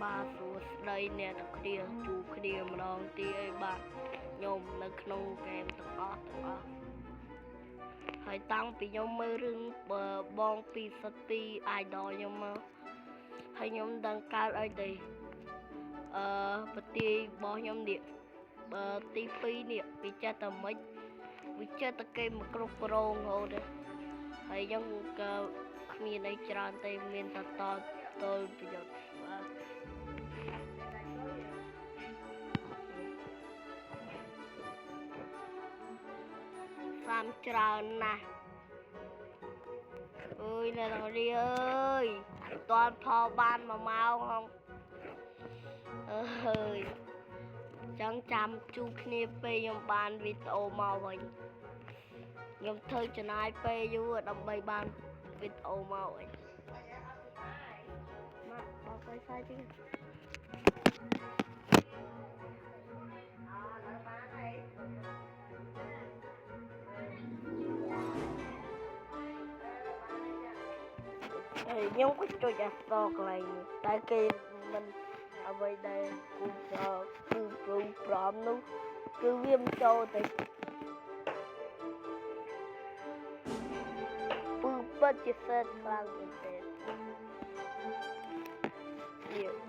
បាទសួស្តីអ្នកទាំងគ្នាជួបគ្នាម្ដងទៀតឯបាទខ្ញុំនៅក្នុងហ្គេមទាំងអស់ហើយតាំងពីខ្ញុំមើលរឿងបងពីសិតពី idol ខ្ញុំមកហើយខ្ញុំដឹងកើតអីទេប្រទីរបស់ខ្ញុំនេះទី2នេះវាចេះតែមិនវាចេះតែគេមកគ្រប់គ្រងរហូតហើយខ្ញុំក៏គ្មានអីច្រើនទេមានតែតប្រយោជន៍បាទសាមច្រើនណាស់អើយអ្នកនរអើយតន់ផលបាន1 ម៉ោងហ្នឹងអើយចង់ចាំជួបគ្នាពេលខ្ញុំបានវីដេអូមកវិញខ្ញុំធ្វើចំណាយពេលយូរដើម្បីបានវីដេអូមកវិញមកបោកទៅសាយទៀតខ្ញុំក៏ចុចអសកន្លែងនេះតែគេមិនអ្វីដែលគូប្រមនោះគឺវាមិនចូលទេពឺពិតជាសេតខ្លាំងមែនទេ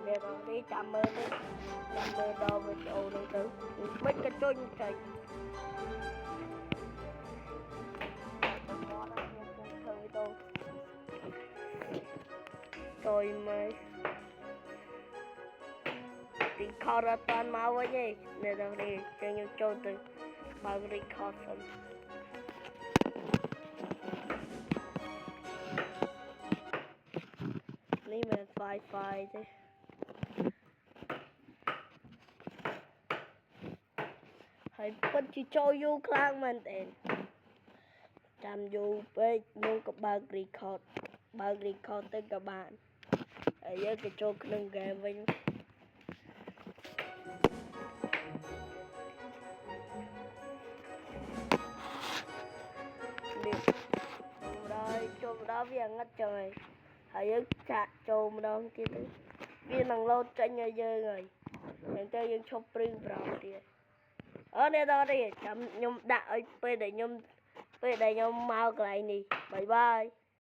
អ្នកនរនេះចាំមើលទៅចាំមើលដល់វីដេអូនេះទៅមិនក៏ចុចចេញtôi mới thì kho ra toàn máu với nhỉ nên là đi cho nhiều trâu từ bao đi kho xong ní mình phai thế hãy bắt chỉ cho vô khang mình để làm vô với luôn có bao record tới các bạn ở dưới cái chỗ đừng game với chỗ đó vì ngắt trời ở dưới chạ chỗ đó kia vì năng lâu tranh ở dưới rồi những cái dân chụp print vào thì ở đây đó đi chấm nhung đã ở bên để nhung mau cái này bye bye.